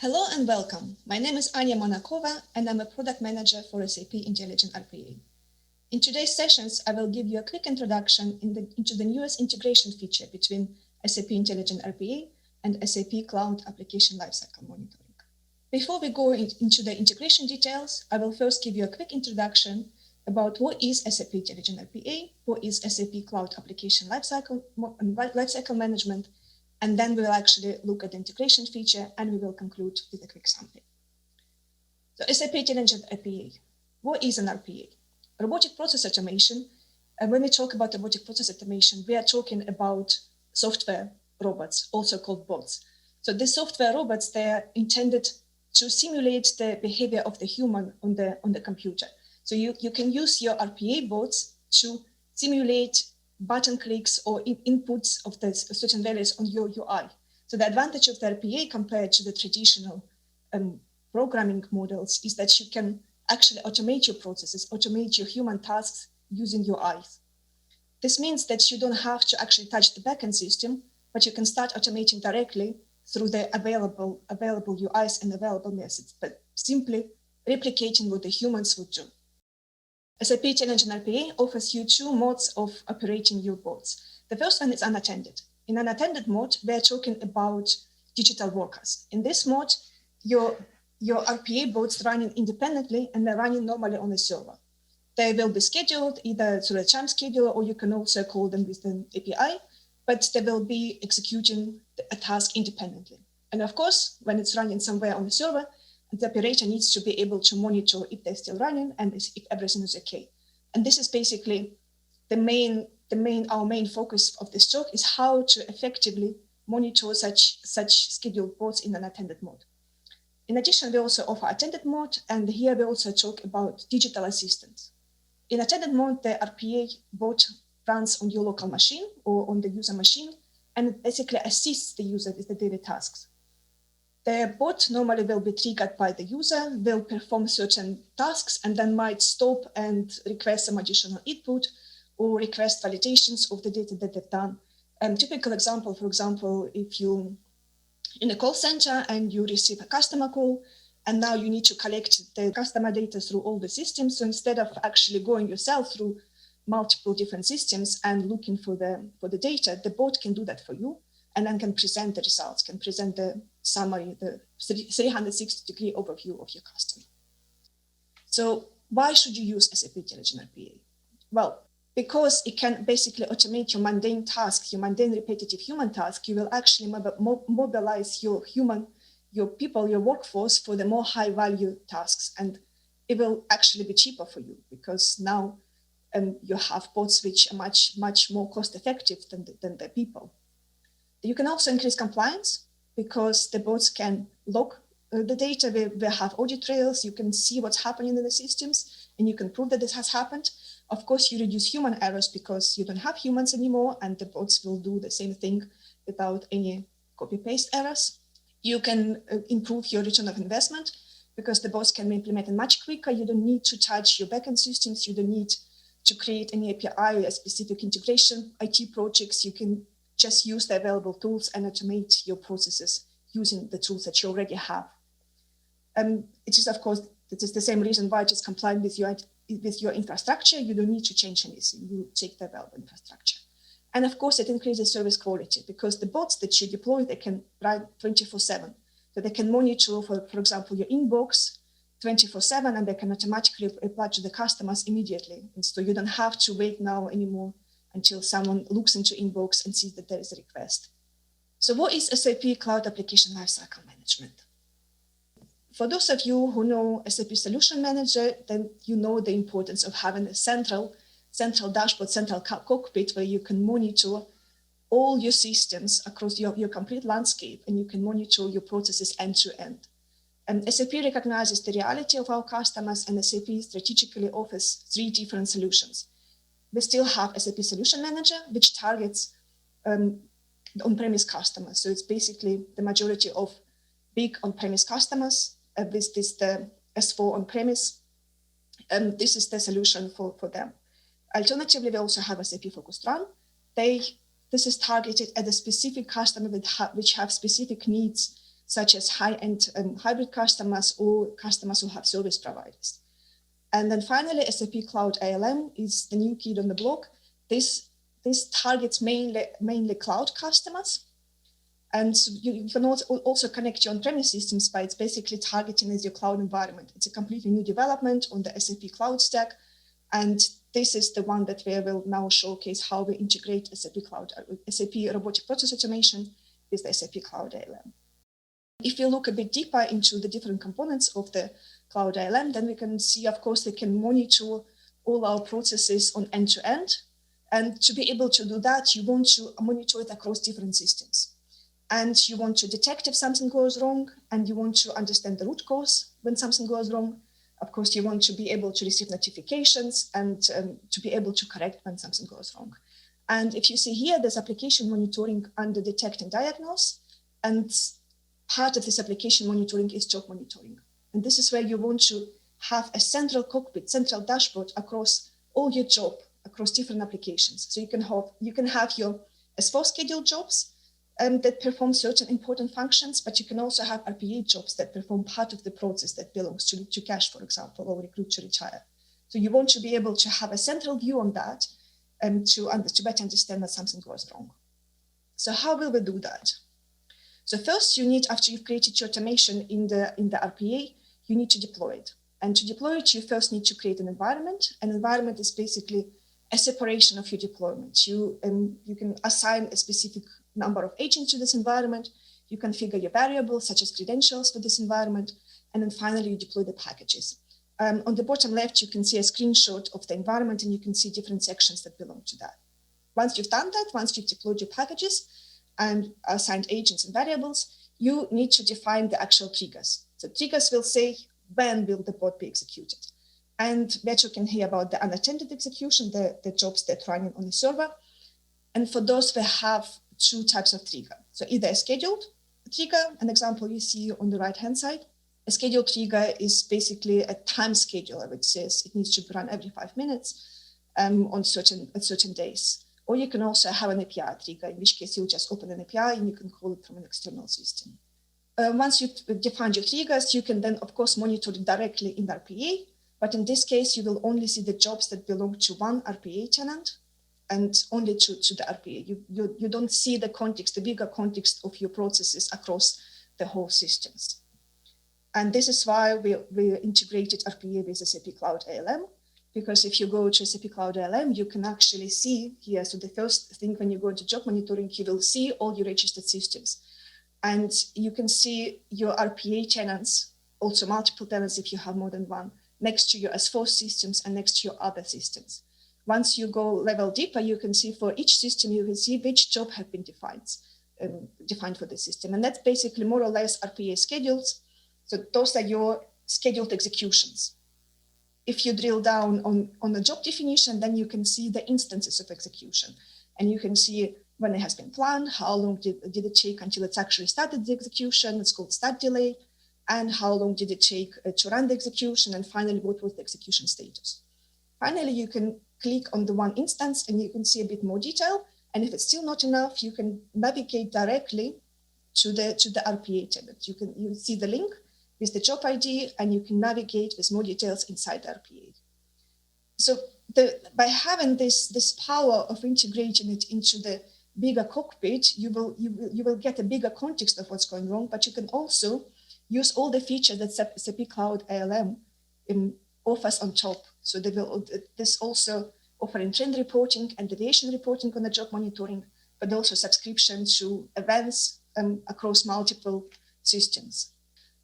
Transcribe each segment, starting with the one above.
Hello and welcome. My name is Anja Monakova and I'm a product manager for SAP Intelligent RPA. In today's sessions, I will give you a quick introduction into the newest integration feature between SAP Intelligent RPA and SAP Cloud Application Lifecycle Monitoring. Before we go into the integration details, I will first give you a quick introduction about what is SAP Intelligent RPA, what is SAP Cloud Application Lifecycle Management, and then we will actually look at the integration feature and we will conclude with a quick summary. So SAP Intelligent RPA. What is an RPA? Robotic process automation. And when we talk about robotic process automation, we are talking about software robots, also called bots. So these software robots, they are intended to simulate the behavior of the human on the computer. So you can use your RPA bots to simulate button clicks or inputs of the certain values on your UI. So the advantage of the RPA compared to the traditional programming models is that you can actually automate your processes, automate your human tasks using your eyes. This means that you don't have to actually touch the backend system, but you can start automating directly through the available UIs and available methods, but simply replicating what the humans would do. SAP Intelligent RPA offers you two modes of operating your bots. The first one is unattended. In unattended mode, we're talking about digital workers. In this mode, your RPA bots running independently and they're running normally on a server. They will be scheduled either through a chunk scheduler or you can also call them with an API, but they will be executing a task independently. And of course, when it's running somewhere on the server, the operator needs to be able to monitor if they're still running and if everything is okay. And this is basically our main focus of this talk is how to effectively monitor such scheduled bots in an attended mode. In addition, we also offer attended mode, and here we also talk about digital assistants. In attended mode, the RPA bot runs on your local machine or on the user machine, and it basically assists the user with the daily tasks. The bot normally will be triggered by the user, will perform certain tasks, and then might stop and request some additional input or request validations of the data that they've done. Typical example, for example, if you're in a call center and you receive a customer call, and now you need to collect the customer data through all the systems. So instead of actually going yourself through multiple different systems and looking for the data, the bot can do that for you. And then can present the results, can present the summary, the 360-degree overview of your customer. So why should you use SAP Intelligent RPA? Well, because it can basically automate your mundane tasks, your mundane repetitive human tasks. You will actually mobilize your people, your workforce for the more high value tasks. And it will actually be cheaper for you because now you have bots which are much more cost effective than the people. You can also increase compliance because the bots can log the data. We have audit trails. You can see what's happening in the systems and you can prove that this has happened. Of course, you reduce human errors because you don't have humans anymore and the bots will do the same thing without any copy-paste errors. You can improve your return of investment because the bots can be implemented much quicker. You don't need to touch your backend systems. You don't need to create any API, a specific integration, IT projects. You can just use the available tools and automate your processes using the tools that you already have. It is, of course, it is the same reason why it is compliant with your infrastructure. You don't need to change anything. You take the available infrastructure. And of course, it increases service quality because the bots that you deploy, they can run 24/7. So they can monitor, for example, your inbox 24/7, and they can automatically reply to the customers immediately. And so you don't have to wait now anymore until someone looks into inbox and sees that there is a request. So what is SAP Cloud Application Lifecycle Management? For those of you who know SAP Solution Manager, then you know the importance of having a central dashboard, central cockpit where you can monitor all your systems across your complete landscape and you can monitor your processes end to end. And SAP recognizes the reality of our customers and SAP strategically offers 3 different solutions. We still have SAP Solution Manager, which targets on-premise customers. So it's basically the majority of big on-premise customers. This is the S4 on-premise. This is the solution for them. Alternatively, we also have SAP Focused Run. This is targeted at a specific customer which have specific needs such as high-end hybrid customers or customers who have service providers. And then finally, SAP Cloud ALM is the new kid on the block. This targets mainly cloud customers. And you can also connect your on-premise systems, but it's basically targeting as your cloud environment. It's a completely new development on the SAP Cloud Stack. And this is the one that we will now showcase how we integrate SAP Robotic Process Automation with the SAP Cloud ALM. If you look a bit deeper into the different components of the Cloud ALM, then we can see, of course, we can monitor all our processes on end-to-end. And to be able to do that, you want to monitor it across different systems. And you want to detect if something goes wrong, and you want to understand the root cause when something goes wrong. Of course, you want to be able to receive notifications and to be able to correct when something goes wrong. And if you see here, there's application monitoring under detect and diagnose. And part of this application monitoring is job monitoring. And this is where you want to have a central cockpit, central dashboard across all your job, across different applications. So you can have your S4 scheduled jobs that perform certain important functions, but you can also have RPA jobs that perform part of the process that belongs to cash, for example, or recruit to retire. So you want to be able to have a central view on that to better understand that something goes wrong. So how will we do that? So first, you need, after you've created your automation in the RPA, you need to deploy it. And to deploy it, you first need to create an environment. An environment is basically a separation of your deployment. You can assign a specific number of agents to this environment. You configure your variables, such as credentials for this environment. And then finally, you deploy the packages. On the bottom left, you can see a screenshot of the environment, and you can see different sections that belong to that. Once you've done that, once you've deployed your packages and assigned agents and variables, you need to define the actual triggers. So triggers will say, when will the bot be executed? And we're talking here about the unattended execution, the jobs that run on the server. And for those, we have two types of trigger. So either a scheduled trigger, an example you see on the right-hand side. A scheduled trigger is basically a time schedule, which says it needs to be run every 5 minutes on certain days. Or you can also have an API trigger, in which case you'll just open an API and you can call it from an external system. Once you've defined your triggers, you can then, of course, monitor it directly in the RPA. But in this case, you will only see the jobs that belong to one RPA tenant and only to the RPA. You don't see the context, the bigger context of your processes across the whole systems. And this is why we integrated RPA with SAP Cloud ALM, because if you go to SAP Cloud ALM, you can actually see here. So the first thing when you go to job monitoring, you will see all your registered systems. And you can see your RPA tenants, also multiple tenants if you have more than one, next to your S4 systems and next to your other systems. Once you go level deeper, you can see for each system, you can see which job have been defined for the system. And that's basically more or less RPA schedules. So those are your scheduled executions. If you drill down on the job definition, then you can see the instances of execution. And you can see when it has been planned, how long did it take until it's actually started the execution, it's called start delay, and how long did it take to run the execution, and finally, what was the execution status. Finally, you can click on the one instance and you can see a bit more detail. And if it's still not enough, you can navigate directly to the RPA tenant. You see the link with the job ID, and you can navigate with more details inside the RPA. So by having this power of integrating it into the bigger cockpit, you will get a bigger context of what's going wrong, but you can also use all the features that SAP Cloud ALM offers on top. So this also offering trend reporting and deviation reporting on the job monitoring, but also subscription to events across multiple systems.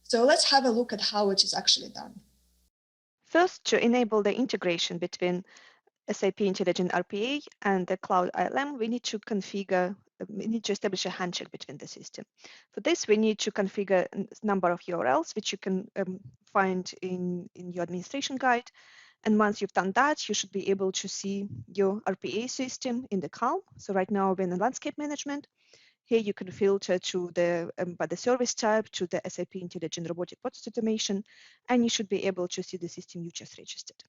So let's have a look at how it is actually done. First, to enable the integration between SAP Intelligent RPA and the Cloud ALM, we need to establish a handshake between the system. For this, we need to configure a number of URLs, which you can find in your administration guide. And once you've done that, you should be able to see your RPA system in the CALM. So right now we're in the landscape management. Here you can filter to by the service type to the SAP Intelligent Robotic Process Automation, and you should be able to see the system you just registered.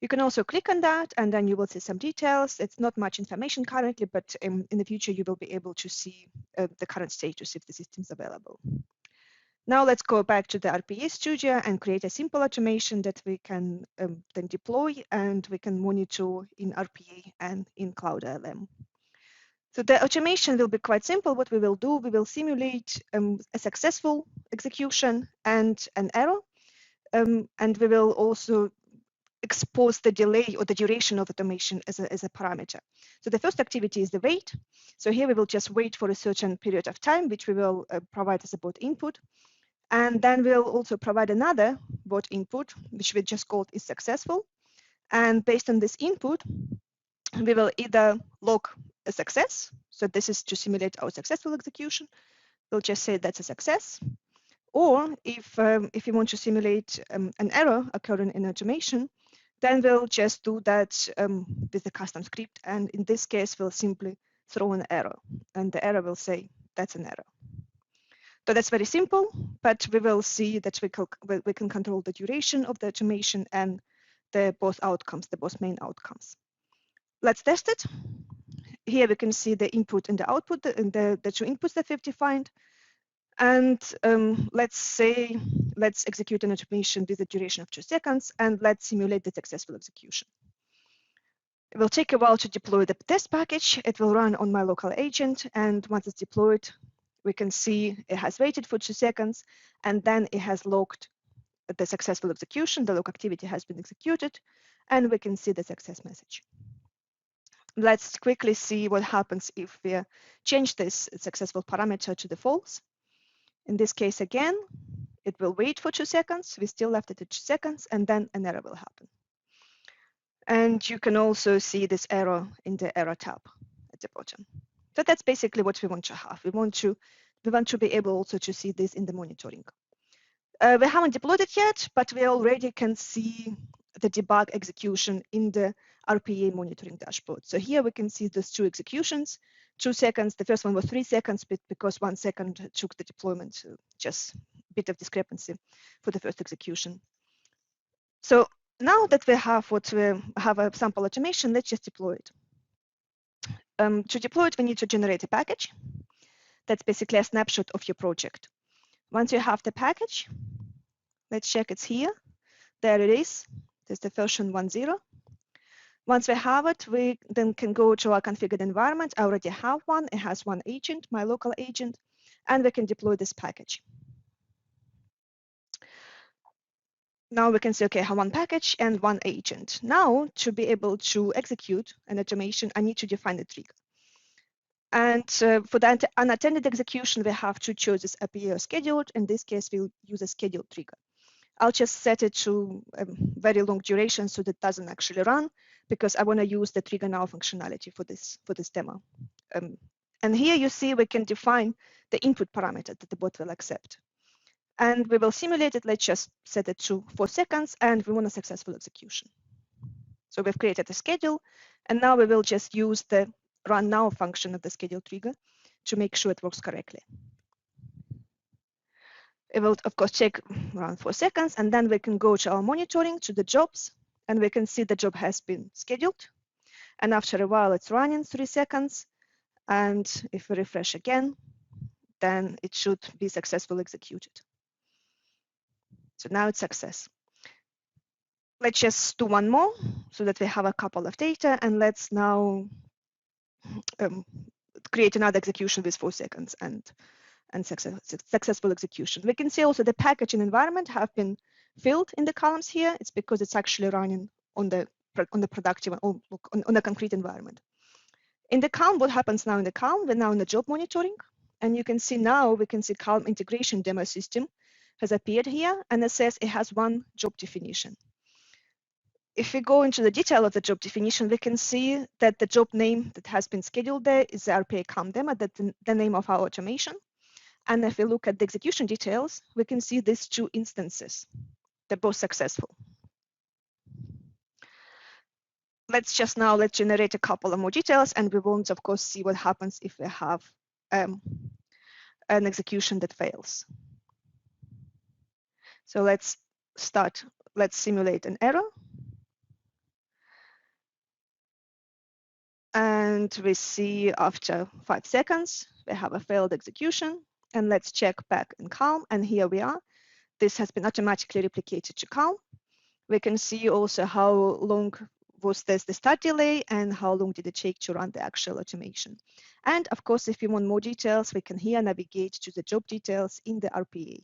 You can also click on that, and then you will see some details. It's not much information currently, but in the future, you will be able to see the current status if the system is available. Now let's go back to the RPA Studio and create a simple automation that we can then deploy and we can monitor in RPA and in Cloud ALM. So the automation will be quite simple. What we will do, we will simulate a successful execution and an error, and we will also expose the delay or the duration of automation as a parameter. So the first activity is the wait. So here we will just wait for a certain period of time, which we will provide as a bot input. And then we'll also provide another bot input, which we just called is successful. And based on this input, we will either log a success. So this is to simulate our successful execution. We'll just say that's a success. Or if you want to simulate an error occurring in automation, then we'll just do that with the custom script. And in this case, we'll simply throw an error. And the error will say, that's an error. So that's very simple, but we will see that we can control the duration of the automation and the both outcomes, the both main outcomes. Let's test it. Here we can see the input and the output, the two inputs that we've defined. And let's execute an automation with a duration of 2 seconds, and let's simulate the successful execution. It will take a while to deploy the test package. It will run on my local agent, and once it's deployed, we can see it has waited for 2 seconds, and then it has logged the successful execution. The log activity has been executed, and we can see the success message. Let's quickly see what happens if we change this successful parameter to the false. In this case, again, it will wait for 2 seconds. We still left it at 2 seconds, and then an error will happen. And you can also see this error in the error tab at the bottom. So that's basically what we want to have. We want to be able also to see this in the monitoring. We haven't deployed it yet, but we already can see the debug execution in the RPA monitoring dashboard. So here we can see those two executions, 2 seconds. The first one was 3 seconds, but because 1 second took the deployment, just a bit of discrepancy for the first execution. So now that we have a sample automation, let's just deploy it. To deploy it, we need to generate a package. That's basically a snapshot of your project. Once you have the package, let's check it's here. There it is. There's the version 1.0. Once we have it, we then can go to our configured environment. I already have one. It has one agent, my local agent, and we can deploy this package. Now we can say, okay, I have one package and one agent. Now, to be able to execute an automation, I need to define the trigger. And for that unattended execution, we have two choices, RPA or scheduled. In this case, we'll use a scheduled trigger. I'll just set it to a very long duration so that it doesn't actually run, because I want to use the trigger now functionality for this demo. And here you see we can define the input parameter that the bot will accept. And we will simulate it. Let's just set it to 4 seconds, and we want a successful execution. So we've created a schedule, and now we will just use the run now function of the schedule trigger to make sure it works correctly. It will, of course, take around 4 seconds, and then we can go to our monitoring, to the jobs, and we can see the job has been scheduled. And after a while, it's running 3 seconds. And if we refresh again, then it should be successfully executed. So now it's success. Let's just do one more so that we have a couple of data, and let's now create another execution with 4 seconds and successful execution. We can see also the package and environment have been filled in the columns here. It's because it's actually running on the productive, on the concrete environment. In the column, what happens now in the column? We're now in the job monitoring, and you can see now, we can see column integration demo system has appeared here, and it says it has one job definition. If we go into the detail of the job definition, we can see that the job name that has been scheduled there is the RPA column demo, that's the name of our automation. And if we look at the execution details, we can see these two instances. They're both successful. Let's generate a couple of more details, and we won't, of course, see what happens if we have an execution that fails. So let's simulate an error. And we see after 5 seconds, we have a failed execution. And let's check back in Calm, and here we are. This has been automatically replicated to Calm. We can see also how long was the start delay and how long did it take to run the actual automation. And of course, if we want more details, we can here navigate to the job details in the RPA.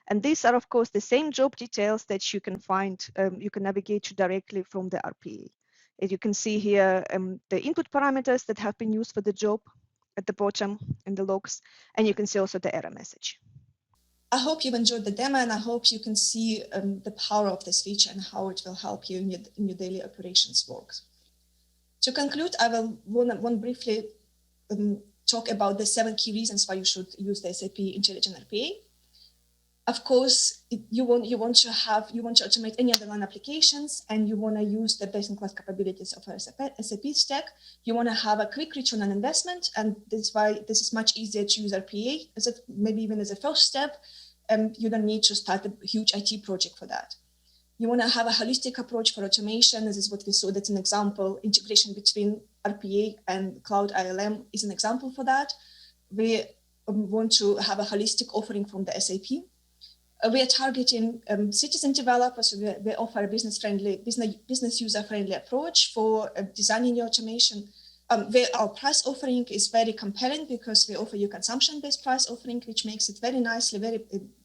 And these are, of course, the same job details that you can find, you can navigate to directly from the RPA. As you can see here, the input parameters that have been used for the job at the bottom in the logs, and you can see also the error message. I hope you've enjoyed the demo, and I hope you can see the power of this feature and how it will help you in your daily operations work. To conclude, I will want briefly talk about the 7 key reasons why you should use the SAP Intelligent RPA. Of course, you want to automate any underlying applications, and you want to use the best-in-class capabilities of our SAP stack. You want to have a quick return on investment, and this is why this is much easier to use RPA maybe even as a first step. You don't need to start a huge IT project for that. You want to have a holistic approach for automation. This is what we saw. That's an example. Integration between RPA and Cloud ALM is an example for that. We want to have a holistic offering from the SAP. We are targeting citizen developers. We offer a business user-friendly approach for designing your automation. Our price offering is very compelling because we offer you consumption-based price offering, which makes it very nicely,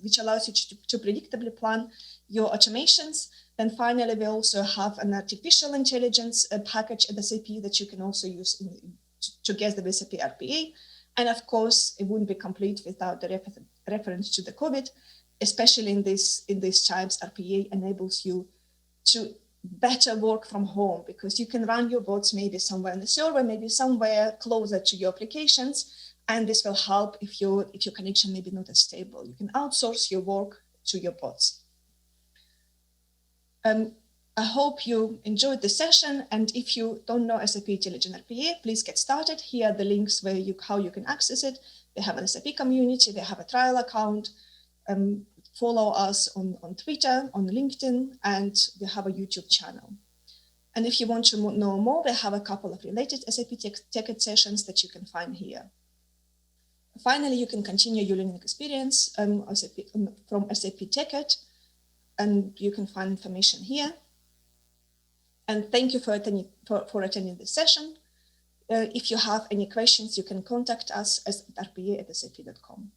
which allows you to predictably plan your automations. Then finally, we also have an artificial intelligence package at SAP that you can also use together with SAP RPA. And of course, it wouldn't be complete without the reference to the COVID. Especially in these times, RPA enables you to better work from home because you can run your bots maybe somewhere on the server, maybe somewhere closer to your applications, and this will help if your connection may be not as stable. You can outsource your work to your bots. I hope you enjoyed the session, and if you don't know SAP Intelligent RPA, please get started. Here are the links how you can access it. We have an SAP community, we have a trial account. Follow us on Twitter, on LinkedIn, and we have a YouTube channel. And if you want to know more, we have a couple of related SAP TechEd sessions that you can find here. Finally, you can continue your learning experience from SAP TechEd, and you can find information here. And thank you for attending this session. If you have any questions, you can contact us at rpa@sap.com.